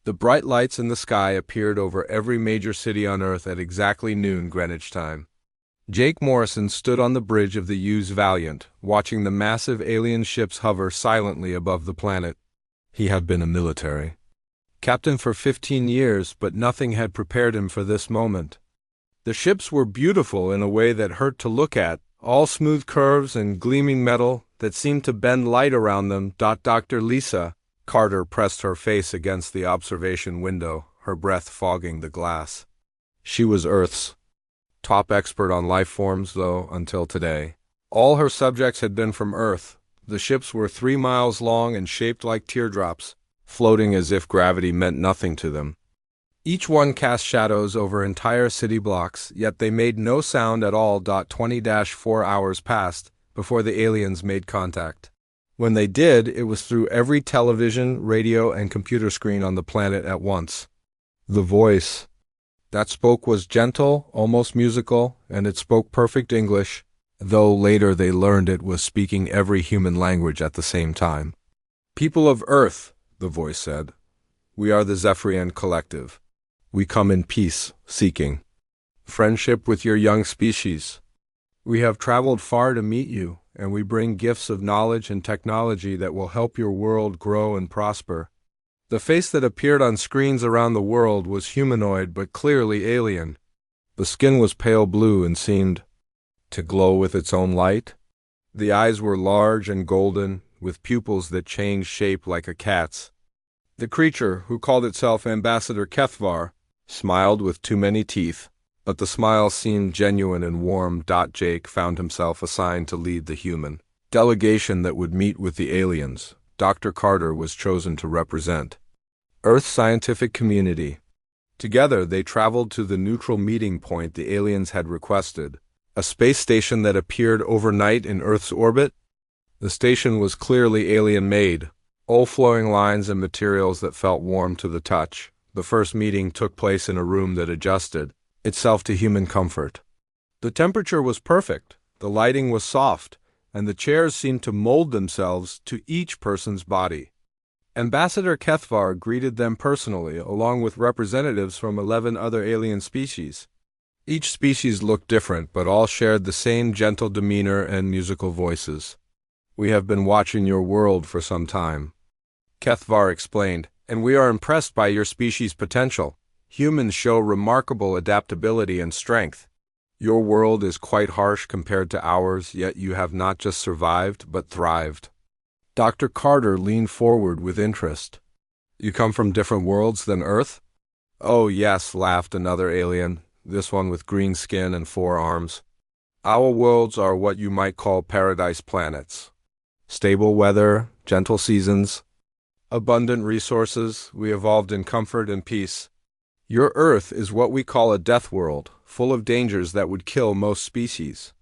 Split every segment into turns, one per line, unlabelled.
The bright lights in the sky appeared over every major city on Earth at exactly noon Greenwich time. Jake Morrison stood on the bridge of the USS Valiant, watching the massive alien ships hover silently above the planet. He had been a military captain for 15 years, but nothing had prepared him for this moment. The ships were beautiful in a way that hurt to look at, all smooth curves and gleaming metal that seemed to bend light around them. Dr. Lisa Carter pressed her face against the observation window, her breath fogging the glass. She was Earth's top expert on life forms, though, until today. All her subjects had been from Earth. The ships were 3 miles long and shaped like teardrops, floating as if gravity meant nothing to them. Each one cast shadows over entire city blocks, yet they made no sound at all. 20-4 hours passed before the aliens made contact. When they did, it was through every television, radio, and computer screen on the planet at once. The voice that spoke was gentle, almost musical, and it spoke perfect English, though later they learned it was speaking every human language at the same time. "People of Earth," the voice said, "we are the Zephyrian Collective. We come in peace, seeking friendship with your young species. We have traveled far to meet you, and we bring gifts of knowledge and technology that will help your world grow and prosper." The face that appeared on screens around the world was humanoid but clearly alien. The skin was pale blue and seemed to glow with its own light. The eyes were large and golden, with pupils that changed shape like a cat's. The creature, who called itself Ambassador Kethvar, smiled with too many teeth, but the smile seemed genuine and warm. Jake found himself assigned to lead the human delegation that would meet with the aliens. Dr. Carter was chosen to represent Earth's scientific community. Together, they traveled to the neutral meeting point the aliens had requested, a space station that appeared overnight in Earth's orbit. The station was clearly alien-made, all flowing lines and materials that felt warm to the touch. The first meeting took place in a room that adjusted itself to human comfort. The temperature was perfect, the lighting was soft, and the chairs seemed to mold themselves to each person's body. Ambassador Kethvar greeted them personally, along with representatives from 11 other alien species. Each species looked different, but all shared the same gentle demeanor and musical voices. "We have been watching your world for some time," Kethvar explained, "and we are impressed by your species' potential. Humans show remarkable adaptability and strength. Your world is quite harsh compared to ours, yet you have not just survived, but thrived." Dr. Carter leaned forward with interest. "You come from different worlds than Earth?" "Oh, yes," laughed another alien, this one with green skin and 4 arms. "Our worlds are what you might call paradise planets. Stable weather, gentle seasons, abundant resources. We evolved in comfort and peace. Your Earth is what we call a death world, full of dangers that would kill most species."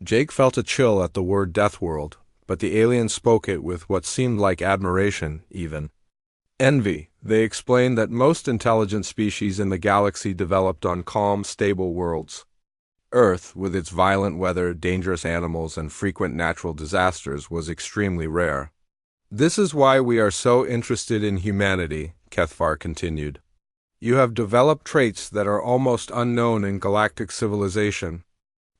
Jake felt a chill at the word death world, but the alien spoke it with what seemed like admiration, even envy. They explained that most intelligent species in the galaxy developed on calm, stable worlds. Earth, with its violent weather, dangerous animals, and frequent natural disasters, was extremely rare. "This is why we are so interested in humanity," Kethvar continued. "You have developed traits that are almost unknown in galactic civilization.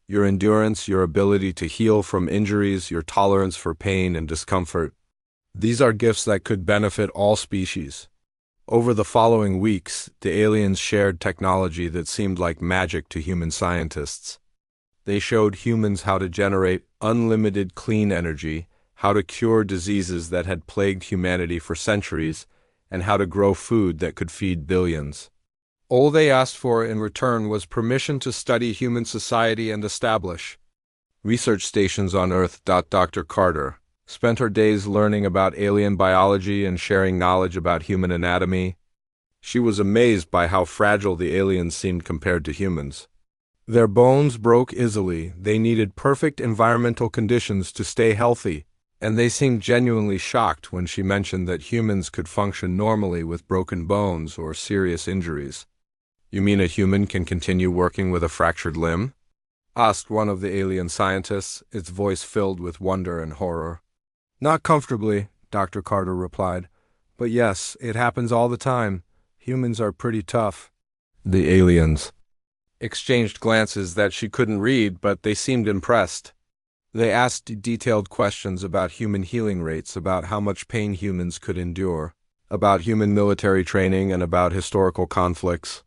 Your endurance, your ability to heal from injuries, your tolerance for pain and discomfort. These are gifts that could benefit all species." Over the following weeks, the aliens shared technology that seemed like magic to human scientists. They showed humans how to generate unlimited clean energy, how to cure diseases that had plagued humanity for centuries, and how to grow food that could feed billions. All they asked for in return was permission to study human society and establish research stations on Earth. Dr. Carter spent her days learning about alien biology and sharing knowledge about human anatomy. She was amazed by how fragile the aliens seemed compared to humans. Their bones broke easily, they needed perfect environmental conditions to stay healthy, and they seemed genuinely shocked when she mentioned that humans could function normally with broken bones or serious injuries. "You mean a human can continue working with a fractured limb?" asked one of the alien scientists, its voice filled with wonder and horror. "Not comfortably," Dr. Carter replied. "But yes, it happens all the time. Humans are pretty tough. The aliens exchanged glances that she couldn't read, but they seemed impressed. They asked detailed questions about human healing rates, about how much pain humans could endure, about human military training, and about historical conflicts.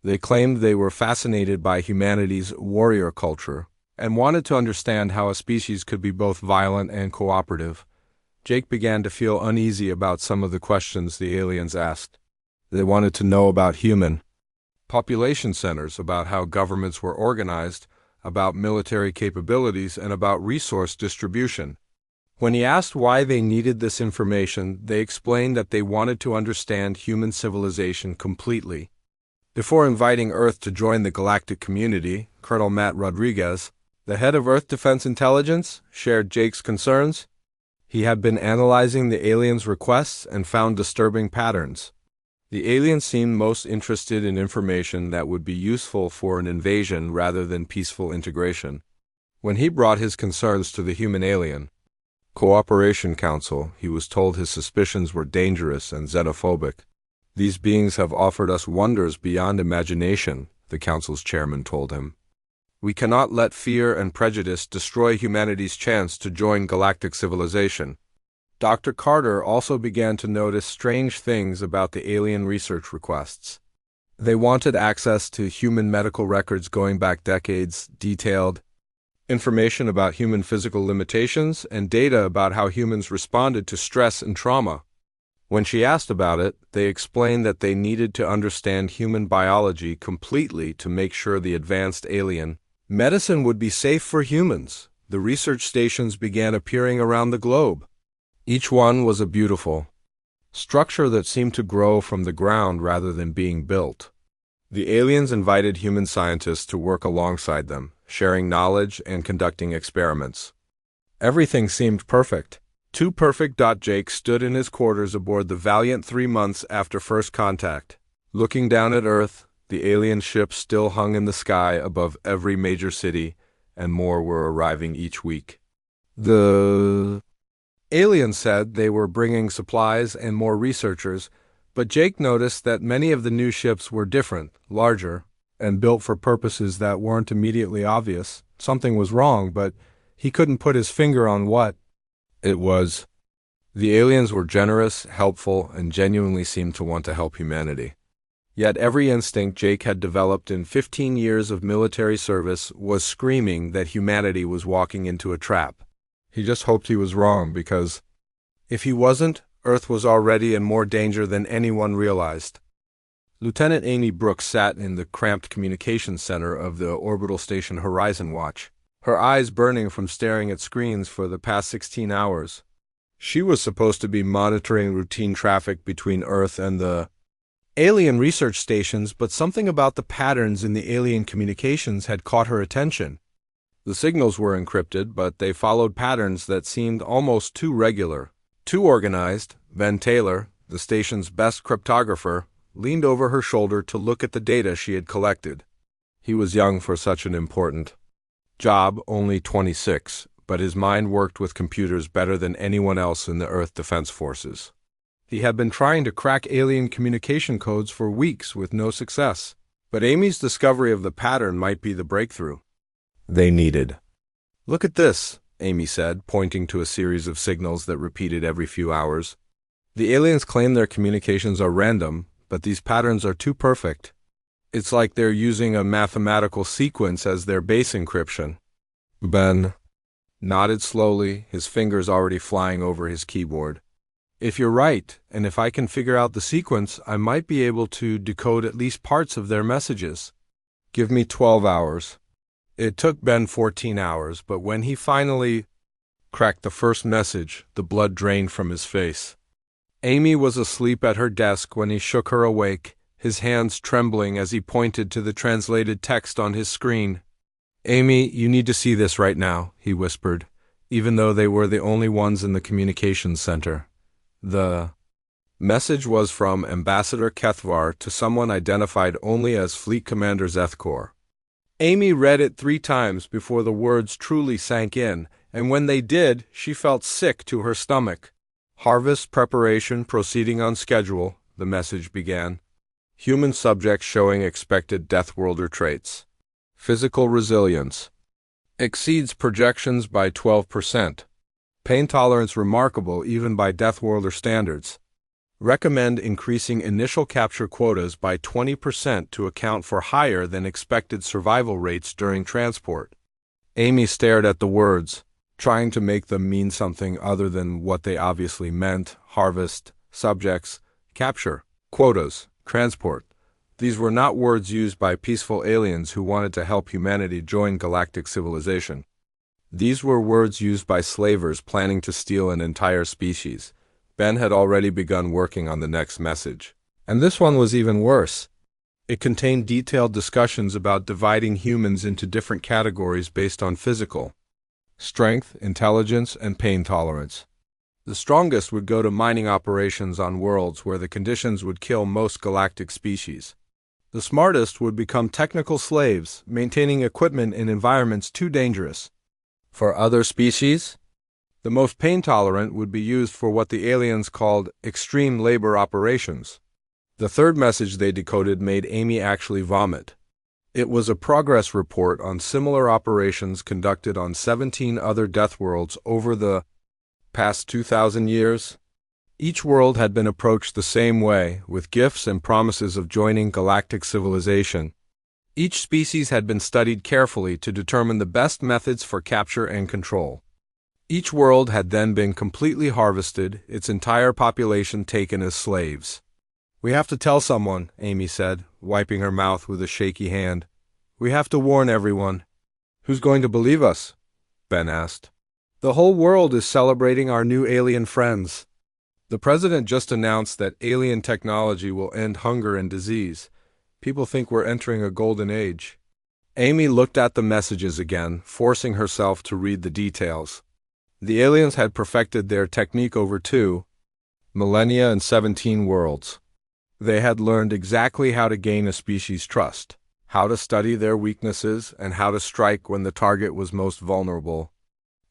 They claimed they were fascinated by humanity's warrior culture and wanted to understand how a species could be both violent and cooperative. Jake began to feel uneasy about some of the questions the aliens asked. They wanted to know about human population centers, about how governments were organized, about military capabilities, and about resource distribution. When he asked why they needed this information, they explained that they wanted to understand human civilization completely. Before inviting Earth to join the galactic community, Colonel Matt Rodriguez, the head of Earth Defense Intelligence, shared Jake's concerns. He had been analyzing the aliens' requests and found disturbing patterns. The aliens seemed most interested in information that would be useful for an invasion rather than peaceful integration. When he brought his concerns to the Human-Alien Cooperation Council, he was told his suspicions were dangerous and xenophobic. "These beings have offered us wonders beyond imagination," the council's chairman told him. "We cannot let fear and prejudice destroy humanity's chance to join galactic civilization." Dr. Carter also began to notice strange things about the alien research requests. They wanted access to human medical records going back decades, detailed information about human physical limitations, and data about how humans responded to stress and trauma. When she asked about it, they explained that they needed to understand human biology completely to make sure the advanced alien medicine would be safe for humans. The research stations began appearing around the globe. Each one was a beautiful structure that seemed to grow from the ground rather than being built. The aliens invited human scientists to work alongside them, sharing knowledge and conducting experiments. Everything seemed perfect. Too perfect. Jake stood in his quarters aboard the Valiant 3 months after first contact. Looking down at Earth, the alien ships still hung in the sky above every major city, and more were arriving each week. The aliens said they were bringing supplies and more researchers, but Jake noticed that many of the new ships were different, larger, and built for purposes that weren't immediately obvious. Something was wrong, but he couldn't put his finger on what it was. The aliens were generous, helpful, and genuinely seemed to want to help humanity. Yet every instinct Jake had developed in 15 years of military service was screaming that humanity was walking into a trap. He just hoped he was wrong, because if he wasn't, Earth was already in more danger than anyone realized. Lieutenant Amy Brooks sat in the cramped communications center of the orbital station Horizon Watch, her eyes burning from staring at screens for the past 16 hours. She was supposed to be monitoring routine traffic between Earth and the alien research stations, but something about the patterns in the alien communications had caught her attention. The signals were encrypted, but they followed patterns that seemed almost too regular, too organized. Ben Taylor, the station's best cryptographer, leaned over her shoulder to look at the data she had collected. He was young for such an important job, only 26, but his mind worked with computers better than anyone else in the Earth Defense Forces. He had been trying to crack alien communication codes for weeks with no success, but Amy's discovery of the pattern might be the breakthrough they needed. "Look at this," Amy said, pointing to a series of signals that repeated every few hours. "The aliens claim their communications are random, but these patterns are too perfect. It's like they're using a mathematical sequence as their base encryption." Ben nodded slowly, his fingers already flying over his keyboard. "If you're right, and if I can figure out the sequence, I might be able to decode at least parts of their messages. Give me 12 hours. It took Ben 14 hours, but when he finally cracked the first message, the blood drained from his face. Amy was asleep at her desk when he shook her awake, his hands trembling as he pointed to the translated text on his screen. "Amy, you need to see this right now," he whispered, even though they were the only ones in the communications center. The message was from Ambassador Kethvar to someone identified only as Fleet Commander Zethkor. Amy read it 3 times before the words truly sank in, and when they did, she felt sick to her stomach. "Harvest preparation proceeding on schedule," the message began. Human subjects showing expected Deathworlder traits. Physical resilience. Exceeds projections by 12%. Pain tolerance remarkable even by Deathworlder standards. Recommend increasing initial capture quotas by 20% to account for higher than expected survival rates during transport. Amy stared at the words, trying to make them mean something other than what they obviously meant: harvest, subjects, capture, quotas, transport. These were not words used by peaceful aliens who wanted to help humanity join galactic civilization. These were words used by slavers planning to steal an entire species. Ben had already begun working on the next message. And this one was even worse. It contained detailed discussions about dividing humans into different categories based on physical strength, intelligence, and pain tolerance. The strongest would go to mining operations on worlds where the conditions would kill most galactic species. The smartest would become technical slaves, maintaining equipment in environments too dangerous for other species. The most pain-tolerant would be used for what the aliens called extreme labor operations. The third message they decoded made Amy actually vomit. It was a progress report on similar operations conducted on 17 other death worlds over the past 2,000 years. Each world had been approached the same way, with gifts and promises of joining galactic civilization. Each species had been studied carefully to determine the best methods for capture and control. Each world had then been completely harvested, its entire population taken as slaves. "We have to tell someone," Amy said, wiping her mouth with a shaky hand. "We have to warn everyone." "Who's going to believe us?" Ben asked. "The whole world is celebrating our new alien friends. The president just announced that alien technology will end hunger and disease. People think we're entering a golden age." Amy looked at the messages again, forcing herself to read the details. The aliens had perfected their technique over 2 millennia and 17 worlds. They had learned exactly how to gain a species' trust, how to study their weaknesses, and how to strike when the target was most vulnerable.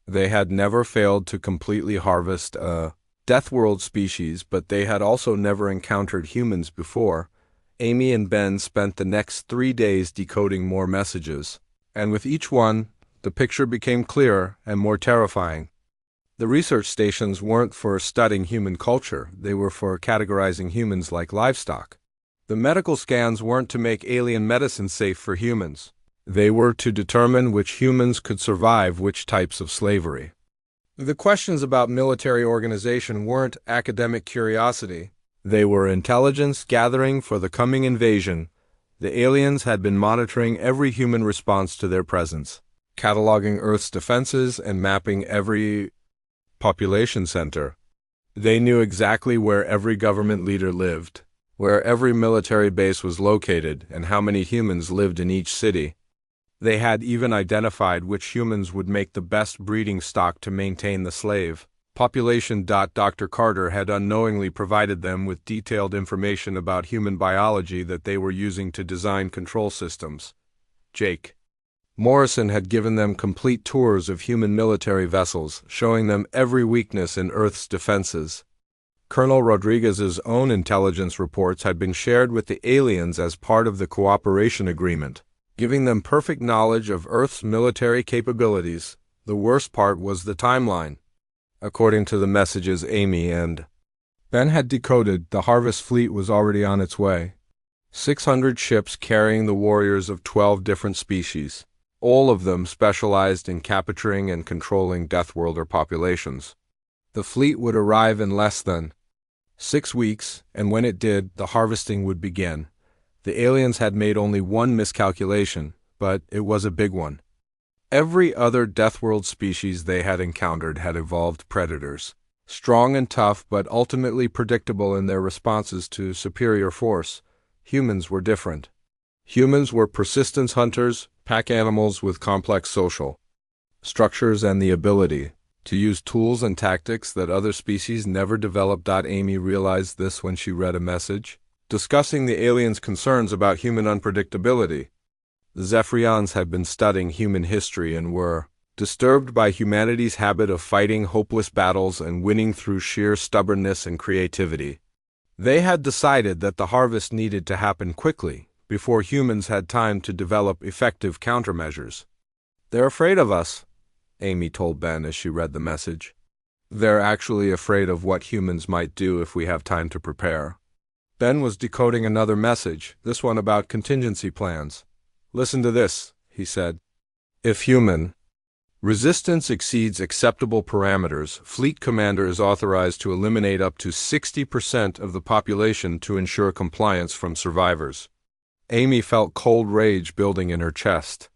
They had never failed to completely harvest a Deathworld species, but they had also never encountered humans before. Amy and Ben spent the next 3 days decoding more messages, and with each one, the picture became clearer and more terrifying. The research stations weren't for studying human culture, they were for categorizing humans like livestock. The medical scans weren't to make alien medicine safe for humans. They were to determine which humans could survive which types of slavery. The questions about military organization weren't academic curiosity. They were intelligence gathering for the coming invasion. The aliens had been monitoring every human response to their presence, cataloging Earth's defenses and mapping every population center. They knew exactly where every government leader lived, where every military base was located, and how many humans lived in each city. They had even identified which humans would make the best breeding stock to maintain the slave population. Dr. Carter had unknowingly provided them with detailed information about human biology that they were using to design control systems. Jake Morrison had given them complete tours of human military vessels, showing them every weakness in Earth's defenses. Colonel Rodriguez's own intelligence reports had been shared with the aliens as part of the cooperation agreement, giving them perfect knowledge of Earth's military capabilities. The worst part was the timeline. According to the messages Amy and Ben had decoded, the harvest fleet was already on its way. 600 ships carrying the warriors of 12 different species, all of them specialized in capturing and controlling Deathworlder populations. The fleet would arrive in less than 6 weeks, and when it did, the harvesting would begin. The aliens had made only one miscalculation, but it was a big one. Every other Deathworld species they had encountered had evolved predators, strong and tough but ultimately predictable in their responses to superior force. Humans were different. Humans were persistence hunters, pack animals with complex social structures and the ability to use tools and tactics that other species never developed. Amy realized this when she read a message discussing the aliens' concerns about human unpredictability. The Zephyrians had been studying human history and were disturbed by humanity's habit of fighting hopeless battles and winning through sheer stubbornness and creativity. They had decided that the harvest needed to happen quickly, before humans had time to develop effective countermeasures. "They're afraid of us," Amy told Ben as she read the message. "They're actually afraid of what humans might do if we have time to prepare." Ben was decoding another message, this one about contingency plans. "Listen to this," he said. "If human resistance exceeds acceptable parameters, Fleet Commander is authorized to eliminate up to 60% of the population to ensure compliance from survivors." Amy felt cold rage building in her chest.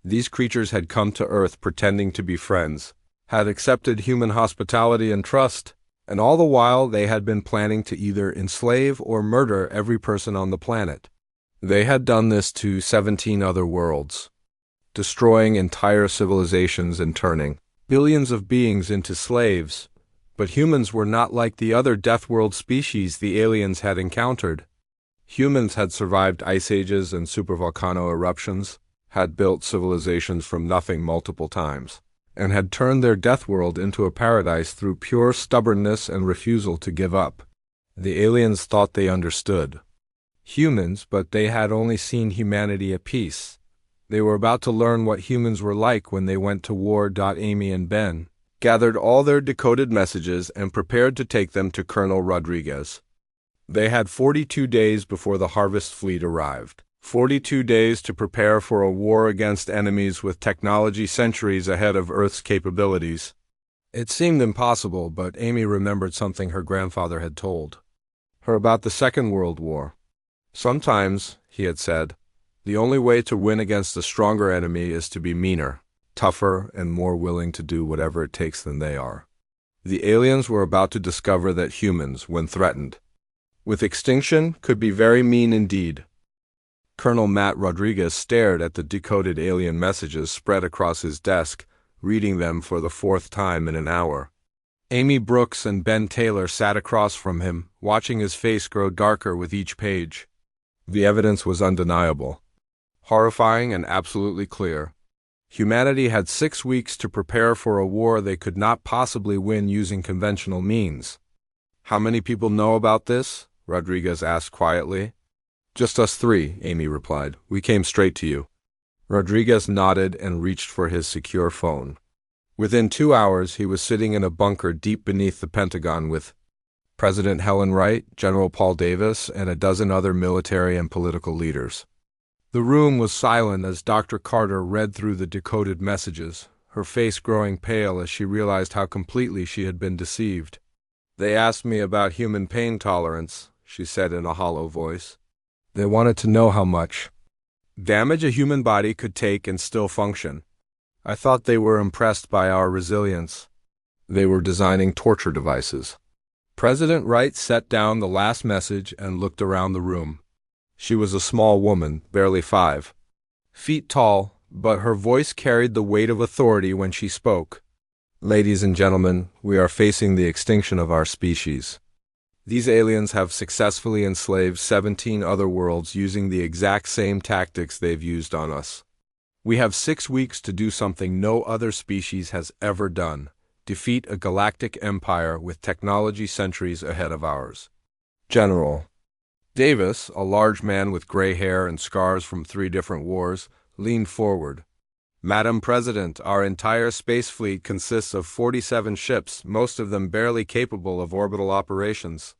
These creatures had come to Earth pretending to be friends, had accepted human hospitality and trust, and all the while they had been planning to either enslave or murder every person on the planet. They had done this to 17 other worlds, destroying entire civilizations and turning billions of beings into slaves. But humans were not like the other Deathworld species the aliens had encountered. Humans had survived ice ages and supervolcano eruptions, had built civilizations from nothing multiple times, and had turned their Deathworld into a paradise through pure stubbornness and refusal to give up. The aliens thought they understood humans, but they had only seen humanity at peace. They were about to learn what humans were like when they went to war. Amy and Ben gathered all their decoded messages and prepared to take them to Colonel Rodriguez. They had 42 days before the harvest fleet arrived. 42 days to prepare for a war against enemies with technology centuries ahead of Earth's capabilities. It seemed impossible, but Amy remembered something her grandfather had told her about the Second World War. "Sometimes," he had said, "the only way to win against a stronger enemy is to be meaner, tougher, and more willing to do whatever it takes than they are." The aliens were about to discover that humans, when threatened with extinction, could be very mean indeed. Colonel Matt Rodriguez stared at the decoded alien messages spread across his desk, reading them for the 4th time in an hour. Amy Brooks and Ben Taylor sat across from him, watching his face grow darker with each page. The evidence was undeniable, horrifying and absolutely clear. Humanity had 6 weeks to prepare for a war they could not possibly win using conventional means. "How many people know about this?" Rodriguez asked quietly. "Just us 3, Amy replied. "We came straight to you." Rodriguez nodded and reached for his secure phone. Within 2 hours, he was sitting in a bunker deep beneath the Pentagon with President Helen Wright, General Paul Davis, and a dozen other military and political leaders. The room was silent as Dr. Carter read through the decoded messages, her face growing pale as she realized how completely she had been deceived. "They asked me about human pain tolerance," she said in a hollow voice. "They wanted to know how much damage a human body could take and still function. I thought they were impressed by our resilience. They were designing torture devices." President Wright set down the last message and looked around the room. She was a small woman, barely 5 feet tall, but her voice carried the weight of authority when she spoke. "Ladies and gentlemen, we are facing the extinction of our species. These aliens have successfully enslaved 17 other worlds using the exact same tactics they've used on us. We have 6 weeks to do something no other species has ever done: defeat a galactic empire with technology centuries ahead of ours." General Davis, a large man with gray hair and scars from 3 different wars, leaned forward. "Madam President, our entire space fleet consists of 47 ships, most of them barely capable of orbital operations.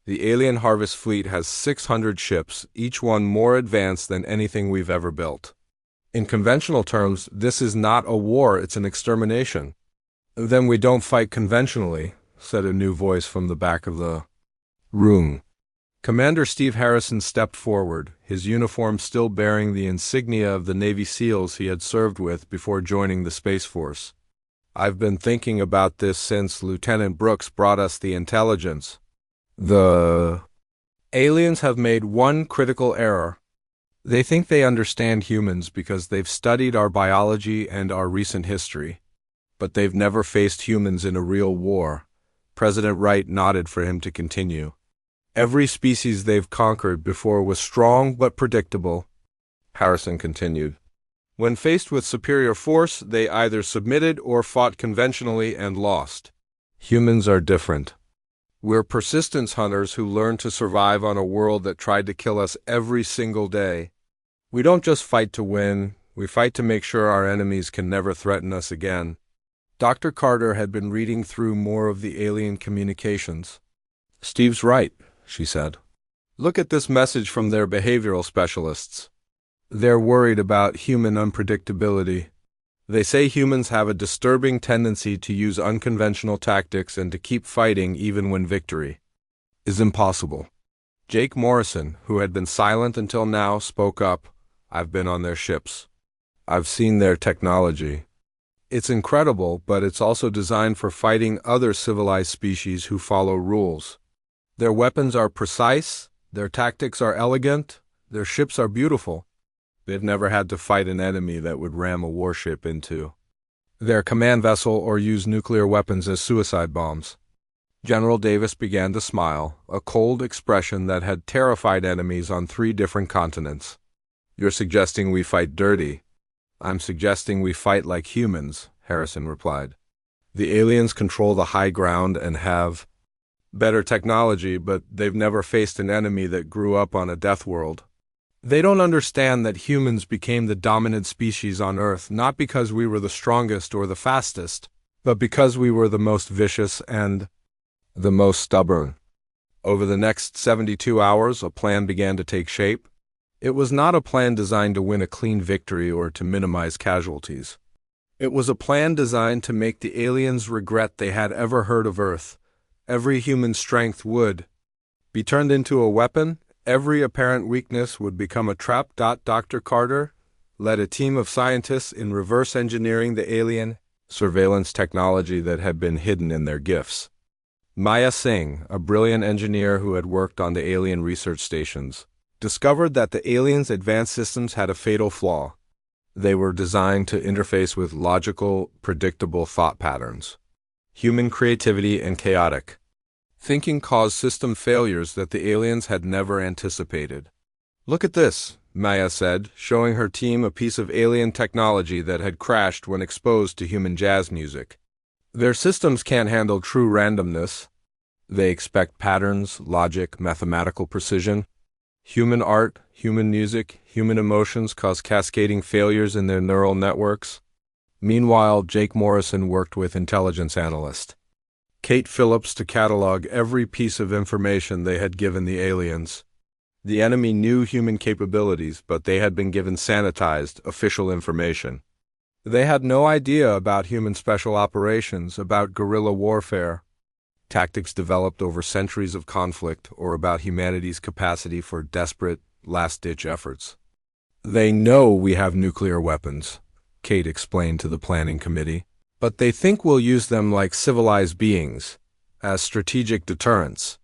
The alien harvest fleet has 600 ships, each one more advanced than anything we've ever built. In conventional terms, this is not a war, it's an extermination." "Then we don't fight conventionally," said a new voice from the back of the room. Commander Steve Harrison stepped forward, his uniform still bearing the insignia of the Navy SEALs he had served with before joining the Space Force. "I've been thinking about this since Lieutenant Brooks brought us the intelligence. The aliens have made one critical error. They think they understand humans because they've studied our biology and our recent history. But they've never faced humans in a real war." President Wright nodded for him to continue. "Every species they've conquered before was strong but predictable," Harrison continued. "When faced with superior force, they either submitted or fought conventionally and lost. Humans are different. We're persistence hunters who learn to survive on a world that tried to kill us every single day. We don't just fight to win, we fight to make sure our enemies can never threaten us again. Dr. Carter had been reading through more of the alien communications. Steve's right, she said. Look at this message from their behavioral specialists. They're worried about human unpredictability. They say humans have a disturbing tendency to use unconventional tactics and to keep fighting even when victory is impossible. Jake Morrison, who had been silent until now, spoke up. I've been on their ships. I've seen their technology. It's incredible, but it's also designed for fighting other civilized species who follow rules. Their weapons are precise, their tactics are elegant, their ships are beautiful. They've never had to fight an enemy that would ram a warship into their command vessel or use nuclear weapons as suicide bombs. General Davis began to smile, a cold expression that had terrified enemies on 3 different continents. You're suggesting we fight dirty. I'm suggesting we fight like humans, Harrison replied. The aliens control the high ground and have better technology, but they've never faced an enemy that grew up on a death world. They don't understand that humans became the dominant species on Earth not because we were the strongest or the fastest, but because we were the most vicious and the most stubborn. Over the next 72 hours, a plan began to take shape. It was not a plan designed to win a clean victory or to minimize casualties. It was a plan designed to make the aliens regret they had ever heard of Earth. Every human strength would be turned into a weapon. Every apparent weakness would become a trap. Dr. Carter led a team of scientists in reverse engineering the alien surveillance technology that had been hidden in their gifts. Maya Singh, a brilliant engineer who had worked on the alien research stations, discovered that the aliens' advanced systems had a fatal flaw. They were designed to interface with logical, predictable thought patterns. Human creativity and chaotic thinking caused system failures that the aliens had never anticipated. Look at this, Maya said, showing her team a piece of alien technology that had crashed when exposed to human jazz music. Their systems can't handle true randomness. They expect patterns, logic, mathematical precision. Human art, human music, human emotions cause cascading failures in their neural networks. Meanwhile, Jake Morrison worked with intelligence analyst Kate Phillips to catalog every piece of information they had given the aliens. The enemy knew human capabilities, but they had been given sanitized, official information. They had no idea about human special operations, about guerrilla warfare, tactics developed over centuries of conflict, or about humanity's capacity for desperate, last-ditch efforts. They know we have nuclear weapons, Kate explained to the planning committee, but they think we'll use them like civilized beings, as strategic deterrents.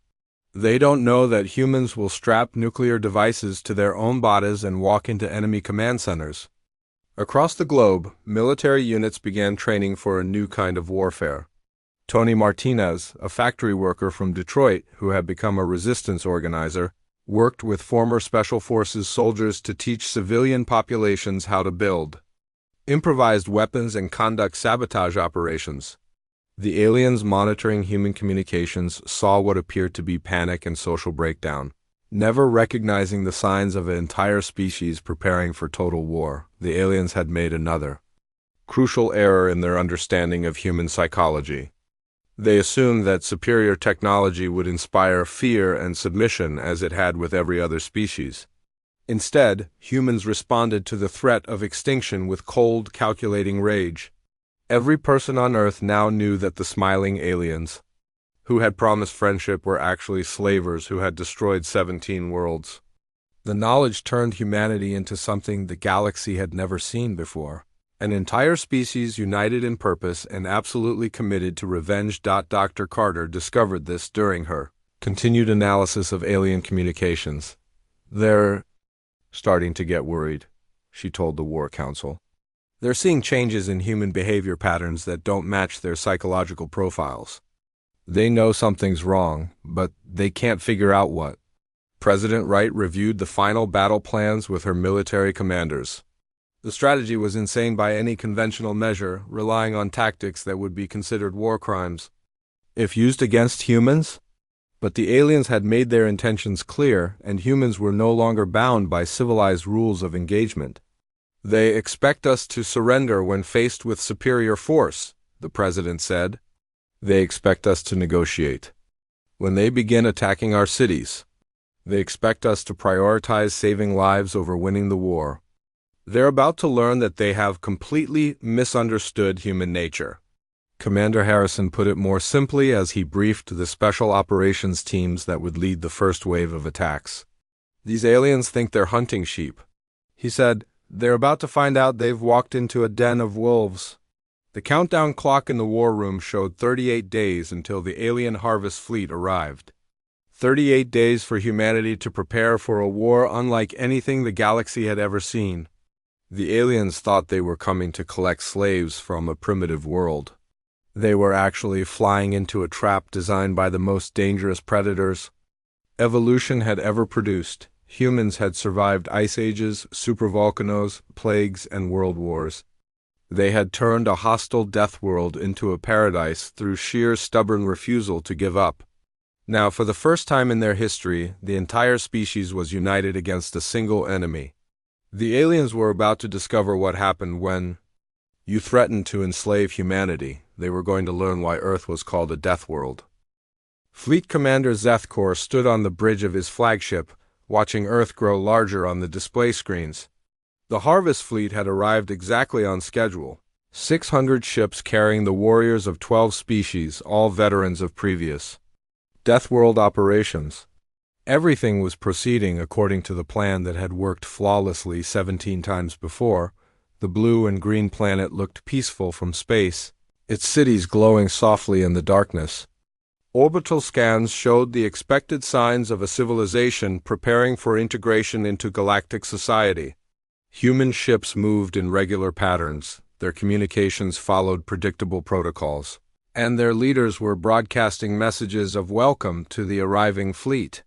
They don't know that humans will strap nuclear devices to their own bodies and walk into enemy command centers. Across the globe, military units began training for a new kind of warfare. Tony Martinez, a factory worker from Detroit who had become a resistance organizer, worked with former Special Forces soldiers to teach civilian populations how to build improvised weapons and conduct sabotage operations. The aliens monitoring human communications saw what appeared to be panic and social breakdown. Never recognizing the signs of an entire species preparing for total war, the aliens had made another crucial error in their understanding of human psychology. They assumed that superior technology would inspire fear and submission as it had with every other species. Instead, humans responded to the threat of extinction with cold, calculating rage. Every person on Earth now knew that the smiling aliens, who had promised friendship, were actually slavers who had destroyed 17 worlds. The knowledge turned humanity into something the galaxy had never seen before. An entire species united in purpose and absolutely committed to revenge. Dr. Carter discovered this during her continued analysis of alien communications. They're starting to get worried, she told the War Council. They're seeing changes in human behavior patterns that don't match their psychological profiles. They know something's wrong, but they can't figure out what. President Wright reviewed the final battle plans with her military commanders. The strategy was insane by any conventional measure, relying on tactics that would be considered war crimes. If used against humans, But the aliens had made their intentions clear, and humans were no longer bound by civilized rules of engagement. "They expect us to surrender when faced with superior force," the president said. "They expect us to negotiate. When they begin attacking our cities, they expect us to prioritize saving lives over winning the war. They're about to learn that they have completely misunderstood human nature." Commander Harrison put it more simply as he briefed the special operations teams that would lead the first wave of attacks. "These aliens think they're hunting sheep," he said. "They're about to find out they've walked into a den of wolves." The countdown clock in the war room showed 38 days until the alien harvest fleet arrived. 38 days for humanity to prepare for a war unlike anything the galaxy had ever seen. The aliens thought they were coming to collect slaves from a primitive world. They were actually flying into a trap designed by the most dangerous predators evolution had ever produced. Humans had survived ice ages, supervolcanoes, plagues, and world wars. They had turned a hostile death world into a paradise through sheer stubborn refusal to give up. Now, for the first time in their history, the entire species was united against a single enemy. The aliens were about to discover what happened when you threatened to enslave humanity. They were going to learn why Earth was called a death world. Fleet Commander Zethkor stood on the bridge of his flagship, watching Earth grow larger on the display screens. The Harvest Fleet had arrived exactly on schedule. 600 ships carrying the warriors of 12 species, all veterans of previous Death World operations. Everything was proceeding according to the plan that had worked flawlessly 17 times before. The blue and green planet looked peaceful from space, its cities glowing softly in the darkness. Orbital scans showed the expected signs of a civilization preparing for integration into galactic society. Human ships moved in regular patterns, their communications followed predictable protocols, and their leaders were broadcasting messages of welcome to the arriving fleet.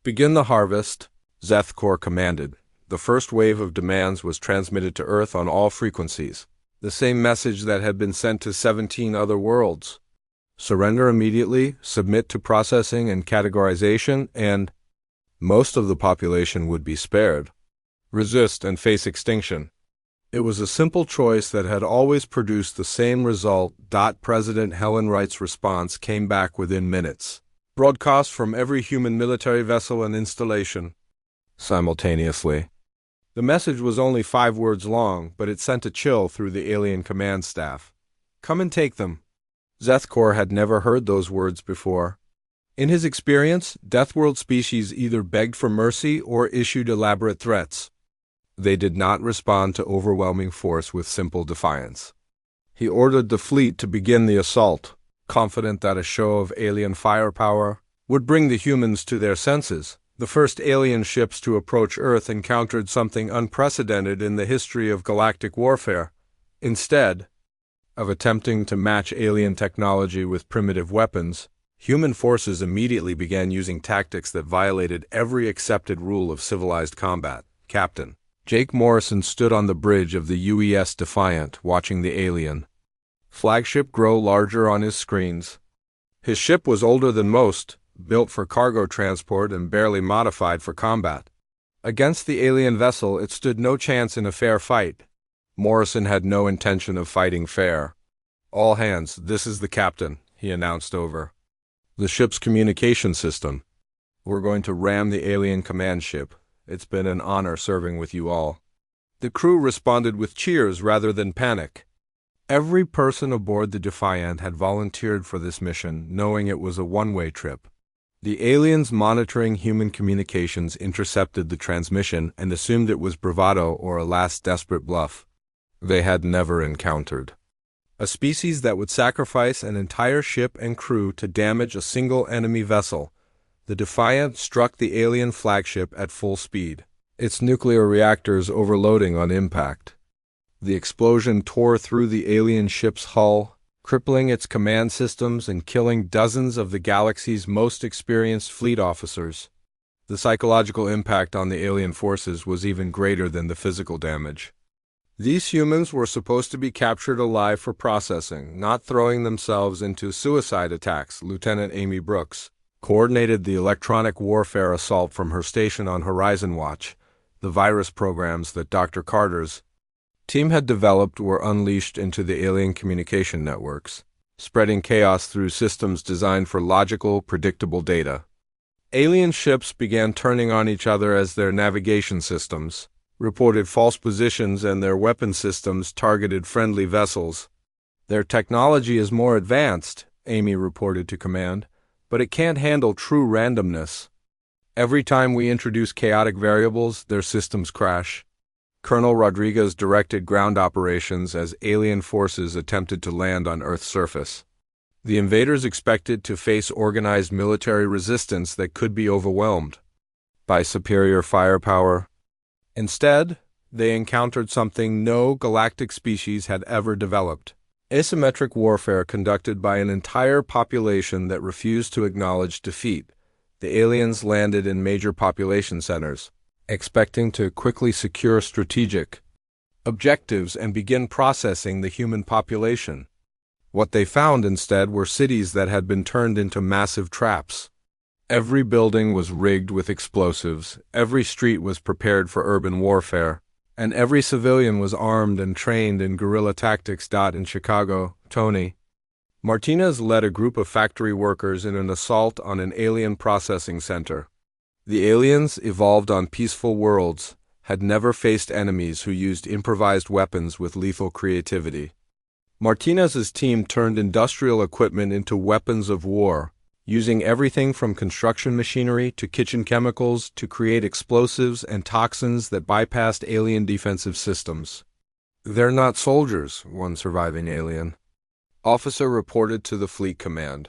"Begin the harvest," Zethkor commanded. The first wave of demands was transmitted to Earth on all frequencies, the same message that had been sent to 17 other worlds. Surrender immediately, submit to processing and categorization, and most of the population would be spared. Resist and face extinction. It was a simple choice that had always produced the same result. President Helen Wright's response came back within minutes. Broadcast from every human military vessel and installation. Simultaneously. The message was only 5 words long, but it sent a chill through the alien command staff. "Come and take them." Zethkor had never heard those words before. In his experience, Deathworld species either begged for mercy or issued elaborate threats. They did not respond to overwhelming force with simple defiance. He ordered the fleet to begin the assault, confident that a show of alien firepower would bring the humans to their senses. The first alien ships to approach Earth encountered something unprecedented in the history of galactic warfare. Instead of attempting to match alien technology with primitive weapons, human forces immediately began using tactics that violated every accepted rule of civilized combat. Captain Jake Morrison stood on the bridge of the UES Defiant, watching the alien flagship grow larger on his screens. His ship was older than most, built for cargo transport and barely modified for combat. Against the alien vessel, it stood no chance in a fair fight. Morrison had no intention of fighting fair. "All hands, this is the captain," he announced over the ship's communication system. "We're going to ram the alien command ship. It's been an honor serving with you all." The crew responded with cheers rather than panic. Every person aboard the Defiant had volunteered for this mission, knowing it was a one-way trip. The aliens monitoring human communications intercepted the transmission and assumed it was bravado or a last desperate bluff they had never encountered. A species that would sacrifice an entire ship and crew to damage a single enemy vessel. The Defiant struck the alien flagship at full speed, its nuclear reactors overloading on impact. The explosion tore through the alien ship's hull, crippling its command systems and killing dozens of the galaxy's most experienced fleet officers. The psychological impact on the alien forces was even greater than the physical damage. These humans were supposed to be captured alive for processing, not throwing themselves into suicide attacks, Lieutenant Amy Brooks, coordinated the electronic warfare assault from her station on Horizon Watch. The virus programs that Dr. Carter's team had developed were unleashed into the alien communication networks, spreading chaos through systems designed for logical, predictable data. Alien ships began turning on each other as their navigation systems reported false positions and their weapon systems targeted friendly vessels. "Their technology is more advanced," Amy reported to command, "but it can't handle true randomness. Every time we introduce chaotic variables, their systems crash." Colonel Rodriguez directed ground operations as alien forces attempted to land on Earth's surface. The invaders expected to face organized military resistance that could be overwhelmed by superior firepower. Instead, they encountered something no galactic species had ever developed: asymmetric warfare conducted by an entire population that refused to acknowledge defeat. The aliens landed in major population centers, expecting to quickly secure strategic objectives and begin processing the human population. What they found instead were cities that had been turned into massive traps. Every building was rigged with explosives, every street was prepared for urban warfare, and every civilian was armed and trained in guerrilla tactics. In Chicago, Tony Martinez led a group of factory workers in an assault on an alien processing center. The aliens, evolved on peaceful worlds, had never faced enemies who used improvised weapons with lethal creativity. Martinez's team turned industrial equipment into weapons of war, using everything from construction machinery to kitchen chemicals to create explosives and toxins that bypassed alien defensive systems. "They're not soldiers," one surviving alien officer reported to the fleet command.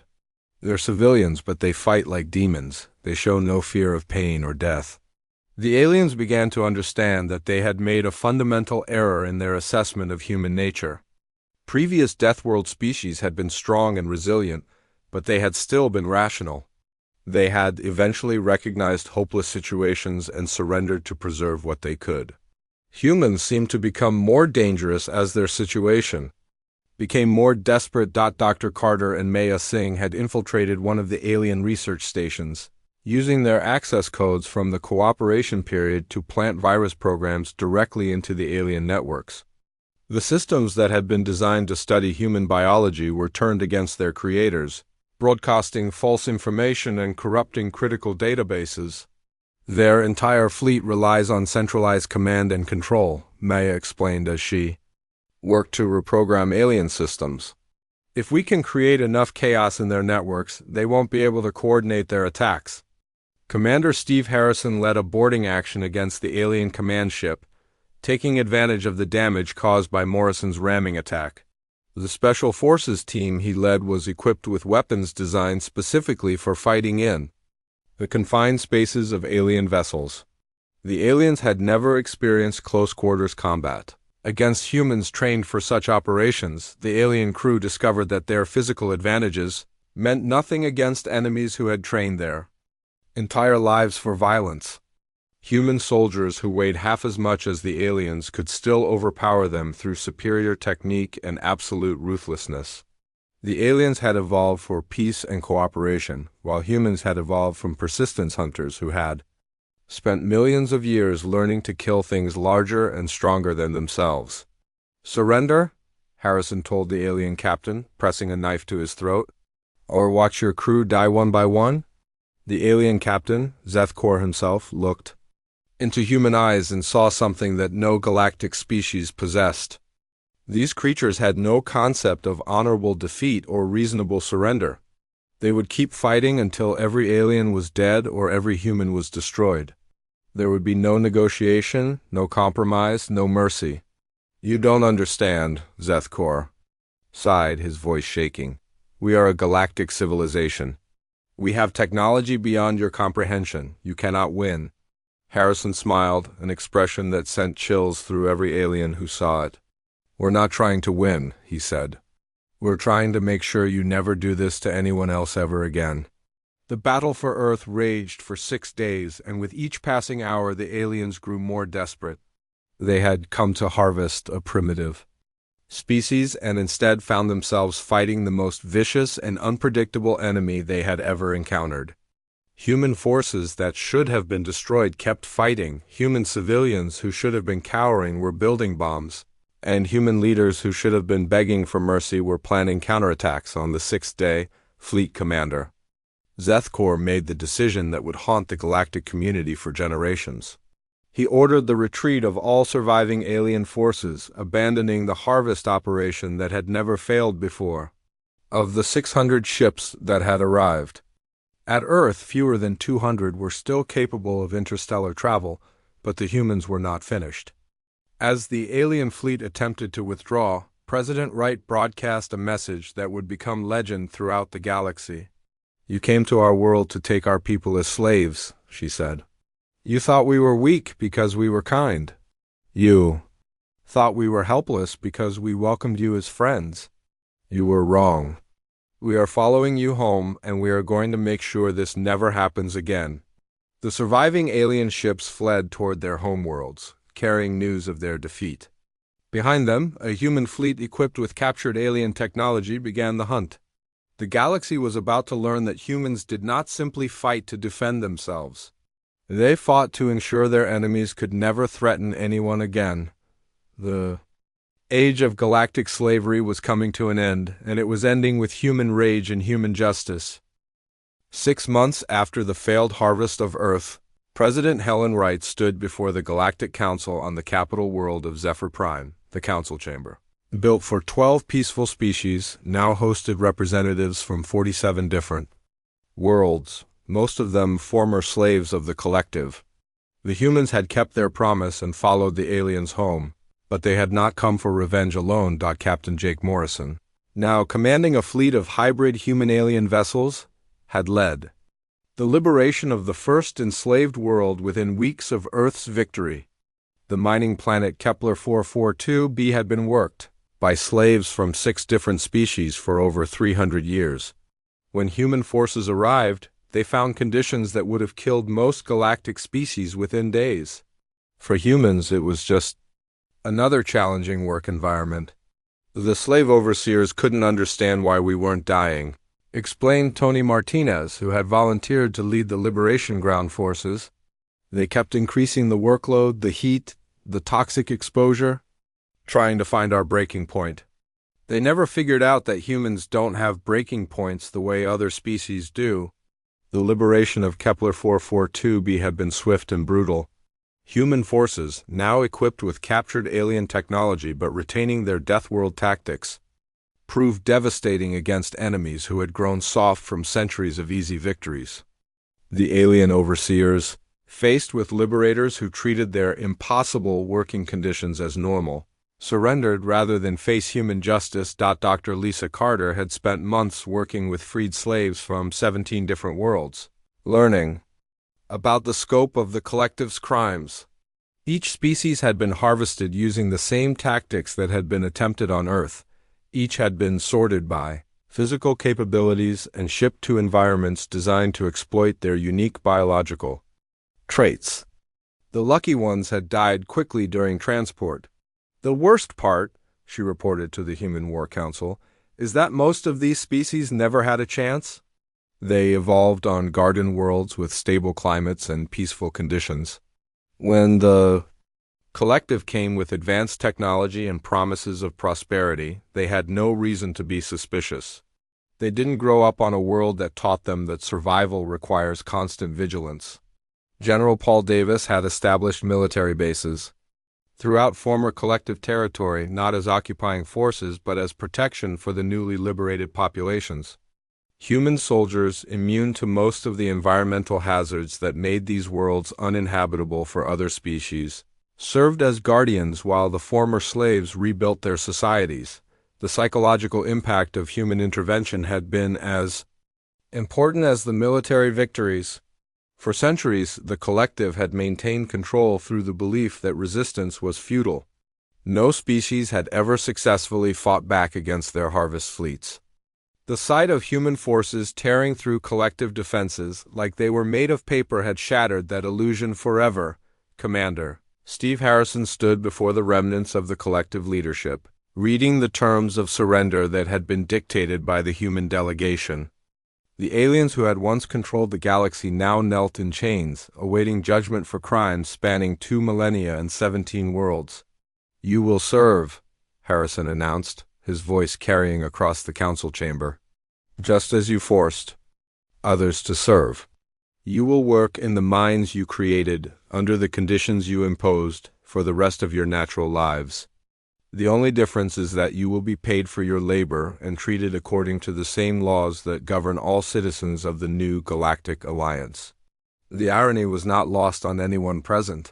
"They're civilians, but they fight like demons. They show no fear of pain or death." The aliens began to understand that they had made a fundamental error in their assessment of human nature. Previous Deathworld species had been strong and resilient, but they had still been rational. They had eventually recognized hopeless situations and surrendered to preserve what they could. Humans seemed to become more dangerous as their situation became more desperate. Dr. Carter and Maya Singh had infiltrated one of the alien research stations, using their access codes from the cooperation period to plant virus programs directly into the alien networks. The systems that had been designed to study human biology were turned against their creators, broadcasting false information and corrupting critical databases. "Their entire fleet relies on centralized command and control," Maya explained as she worked to reprogram alien systems. "If we can create enough chaos in their networks, they won't be able to coordinate their attacks." Commander Steve Harrison led a boarding action against the alien command ship, taking advantage of the damage caused by Morrison's ramming attack. The Special Forces team he led was equipped with weapons designed specifically for fighting in the confined spaces of alien vessels. The aliens had never experienced close-quarters combat. Against humans trained for such operations, the alien crew discovered that their physical advantages meant nothing against enemies who had trained their entire lives for violence. Human soldiers who weighed half as much as the aliens could still overpower them through superior technique and absolute ruthlessness. The aliens had evolved for peace and cooperation, while humans had evolved from persistence hunters who had spent millions of years learning to kill things larger and stronger than themselves. "Surrender," Harrison told the alien captain, pressing a knife to his throat, "or watch your crew die one by one?" The alien captain, Zethkor himself, looked into human eyes and saw something that no galactic species possessed. These creatures had no concept of honorable defeat or reasonable surrender. They would keep fighting until every alien was dead or every human was destroyed. There would be no negotiation, no compromise, no mercy. "You don't understand," Zethkor sighed, his voice shaking. "We are a galactic civilization. We have technology beyond your comprehension. You cannot win." Harrison smiled, an expression that sent chills through every alien who saw it. "We're not trying to win," he said. "We're trying to make sure you never do this to anyone else ever again." The battle for Earth raged for 6 days, and with each passing hour the aliens grew more desperate. They had come to harvest a primitive species and instead found themselves fighting the most vicious and unpredictable enemy they had ever encountered. Human forces that should have been destroyed kept fighting, human civilians who should have been cowering were building bombs, and human leaders who should have been begging for mercy were planning counterattacks on the sixth day. Fleet Commander Zethkor made the decision that would haunt the galactic community for generations. He ordered the retreat of all surviving alien forces, abandoning the harvest operation that had never failed before. Of the 600 ships that had arrived at Earth, fewer than 200 were still capable of interstellar travel, but the humans were not finished. As the alien fleet attempted to withdraw, President Wright broadcast a message that would become legend throughout the galaxy. "You came to our world to take our people as slaves," she said. "You thought we were weak because we were kind. You thought we were helpless because we welcomed you as friends. You were wrong. We are following you home, and we are going to make sure this never happens again." The surviving alien ships fled toward their homeworlds, carrying news of their defeat. Behind them, a human fleet equipped with captured alien technology began the hunt. The galaxy was about to learn that humans did not simply fight to defend themselves. They fought to ensure their enemies could never threaten anyone again. The age of galactic slavery was coming to an end, and it was ending with human rage and human justice. 6 months after the failed harvest of Earth, President Helen Wright stood before the Galactic Council on the capital world of Zephyr Prime, the Council Chamber. Built for 12 peaceful species, now hosted representatives from 47 different worlds, most of them former slaves of the Collective. The humans had kept their promise and followed the aliens home, but they had not come for revenge alone. Captain Jake Morrison, now commanding a fleet of hybrid human-alien vessels, had led the liberation of the first enslaved world within weeks of Earth's victory. The mining planet Kepler 442b had been worked by slaves from 6 different species for over 300 years. When human forces arrived, they found conditions that would have killed most galactic species within days. For humans, it was just another challenging work environment. "The slave overseers couldn't understand why we weren't dying," explained Tony Martinez, who had volunteered to lead the Liberation Ground forces. "They kept increasing the workload, the heat, the toxic exposure, trying to find our breaking point. They never figured out that humans don't have breaking points the way other species do." The liberation of Kepler 442b had been swift and brutal. Human forces, now equipped with captured alien technology but retaining their Deathworld tactics, proved devastating against enemies who had grown soft from centuries of easy victories. The alien overseers, faced with liberators who treated their impossible working conditions as normal, surrendered rather than face human justice. Dr. Lisa Carter had spent months working with freed slaves from 17 different worlds, learning about the scope of the Collective's crimes. Each species had been harvested using the same tactics that had been attempted on Earth. Each had been sorted by physical capabilities and shipped to environments designed to exploit their unique biological traits. The lucky ones had died quickly during transport. "The worst part," she reported to the Human War Council, "is that most of these species never had a chance. They evolved on garden worlds with stable climates and peaceful conditions. When the Collective came with advanced technology and promises of prosperity, they had no reason to be suspicious. They didn't grow up on a world that taught them that survival requires constant vigilance." General Paul Davis had established military bases throughout former Collective territory, not as occupying forces but as protection for the newly liberated populations. Human soldiers, immune to most of the environmental hazards that made these worlds uninhabitable for other species, served as guardians while the former slaves rebuilt their societies. The psychological impact of human intervention had been as important as the military victories. For centuries, the Collective had maintained control through the belief that resistance was futile. No species had ever successfully fought back against their harvest fleets. The sight of human forces tearing through Collective defenses like they were made of paper had shattered that illusion forever. Commander Steve Harrison stood before the remnants of the Collective leadership, reading the terms of surrender that had been dictated by the human delegation. The aliens who had once controlled the galaxy now knelt in chains, awaiting judgment for crimes spanning 2 millennia and 17 worlds. "You will serve," Harrison announced, his voice carrying across the council chamber. "Just as you forced others to serve. You will work in the mines you created, under the conditions you imposed, for the rest of your natural lives. The only difference is that you will be paid for your labor and treated according to the same laws that govern all citizens of the new Galactic Alliance." The irony was not lost on anyone present.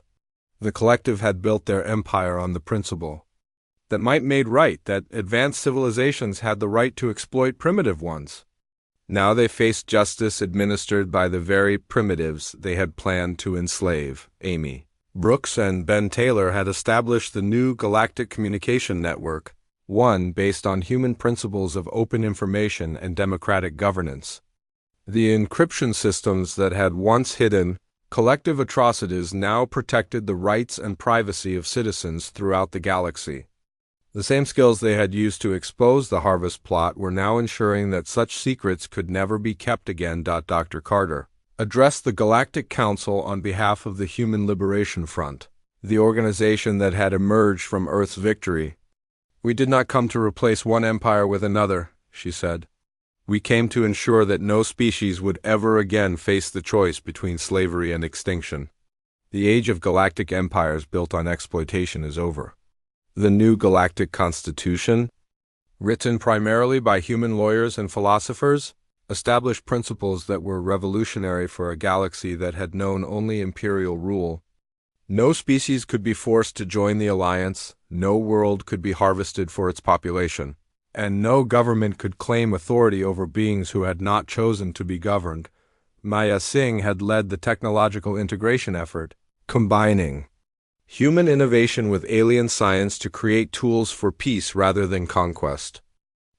The collective had built their empire on the principle that might made right, that advanced civilizations had the right to exploit primitive ones. Now they faced justice administered by the very primitives they had planned to enslave. Amy Brooks and Ben Taylor had established the new Galactic Communication Network, one based on human principles of open information and democratic governance. The encryption systems that had once hidden collective atrocities now protected the rights and privacy of citizens throughout the galaxy. The same skills they had used to expose the Harvest plot were now ensuring that such secrets could never be kept again. Dr. Carter addressed the Galactic Council on behalf of the Human Liberation Front, the organization that had emerged from Earth's victory. "We did not come to replace one empire with another," she said. "We came to ensure that no species would ever again face the choice between slavery and extinction. The age of galactic empires built on exploitation is over." The new Galactic Constitution, written primarily by human lawyers and philosophers, established principles that were revolutionary for a galaxy that had known only imperial rule. No species could be forced to join the alliance, no world could be harvested for its population, and no government could claim authority over beings who had not chosen to be governed. Maya Singh had led the technological integration effort, combining human innovation with alien science to create tools for peace rather than conquest.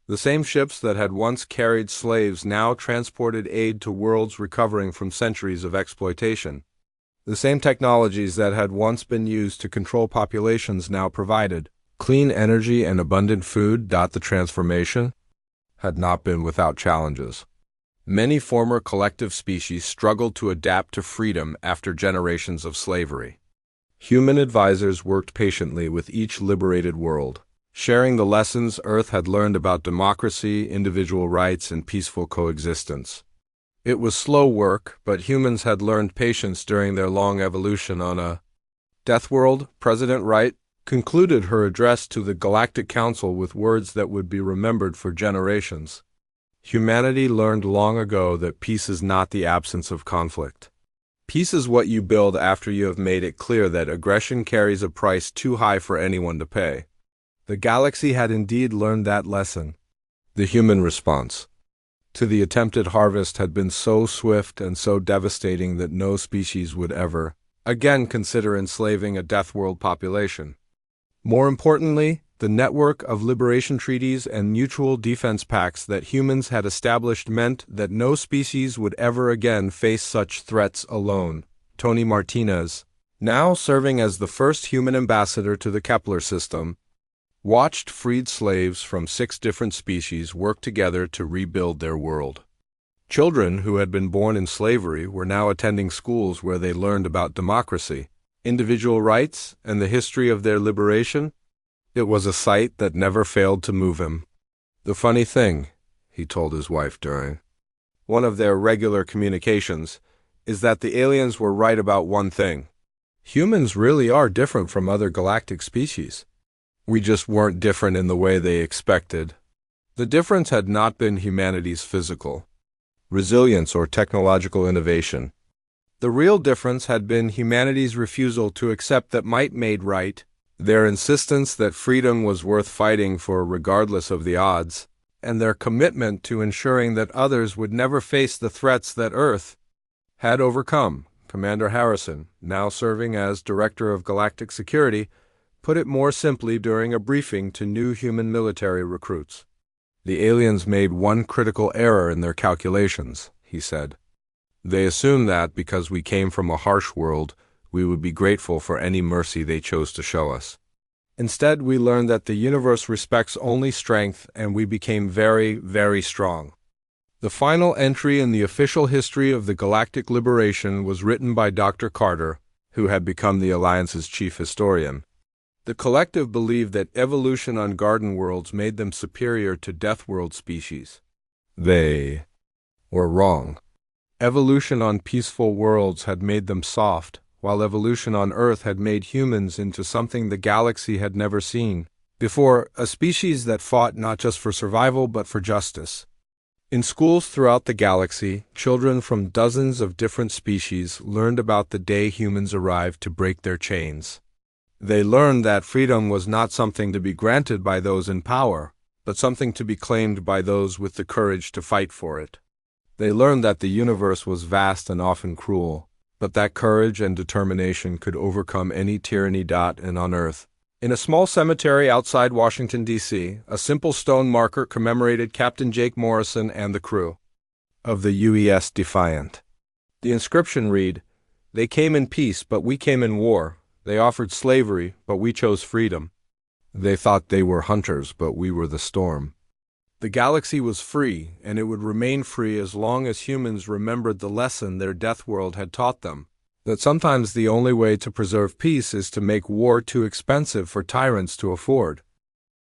The same ships that had once carried slaves now transported aid to worlds recovering from centuries of exploitation. The same technologies that had once been used to control populations now provided clean energy and abundant food. The transformation had not been without challenges. Many former collective species struggled to adapt to freedom after generations of slavery. Human advisors worked patiently with each liberated world, sharing the lessons Earth had learned about democracy, individual rights, and peaceful coexistence. It was slow work, but humans had learned patience during their long evolution on a Deathworld. President Wright concluded her address to the Galactic Council with words that would be remembered for generations. Humanity learned long ago that peace is not the absence of conflict. Peace is what you build after you have made it clear that aggression carries a price too high for anyone to pay. The galaxy had indeed learned that lesson. The human response to the attempted harvest had been so swift and so devastating that no species would ever again consider enslaving a Deathworld population. More importantly, the network of liberation treaties and mutual defense pacts that humans had established meant that no species would ever again face such threats alone. Tony Martinez, now serving as the first human ambassador to the Kepler system, watched freed slaves from 6 different species work together to rebuild their world. Children who had been born in slavery were now attending schools where they learned about democracy, individual rights, and the history of their liberation. It was a sight that never failed to move him. "The funny thing," he told his wife during one of their regular communications, "is that the aliens were right about one thing. Humans really are different from other galactic species. We just weren't different in the way they expected." The difference had not been humanity's physical resilience or technological innovation. The real difference had been humanity's refusal to accept that might made right, their insistence that freedom was worth fighting for regardless of the odds, and their commitment to ensuring that others would never face the threats that Earth had overcome. Commander Harrison, now serving as Director of Galactic Security, put it more simply during a briefing to new human military recruits. "The aliens made one critical error in their calculations," he said. "They assumed that because we came from a harsh world, we would be grateful for any mercy they chose to show us. Instead, we learned that the universe respects only strength, and we became very, very strong. The final entry in the official history of the Galactic Liberation was written by Dr. Carter, who had become the Alliance's chief historian. The collective believed that evolution on Garden Worlds made them superior to Deathworld species. They were wrong. Evolution on peaceful worlds had made them soft, while evolution on Earth had made humans into something the galaxy had never seen before, a species that fought not just for survival but for justice. In schools throughout the galaxy, children from dozens of different species learned about the day humans arrived to break their chains. They learned that freedom was not something to be granted by those in power, but something to be claimed by those with the courage to fight for it. They learned that the universe was vast and often cruel, but that courage and determination could overcome any tyranny. And on Earth, in a small cemetery outside Washington, D.C., a simple stone marker commemorated Captain Jake Morrison and the crew of the UES Defiant. The inscription read, "They came in peace, but we came in war. They offered slavery, but we chose freedom. They thought they were hunters, but we were the storm." The galaxy was free, and it would remain free as long as humans remembered the lesson their death world had taught them, that sometimes the only way to preserve peace is to make war too expensive for tyrants to afford.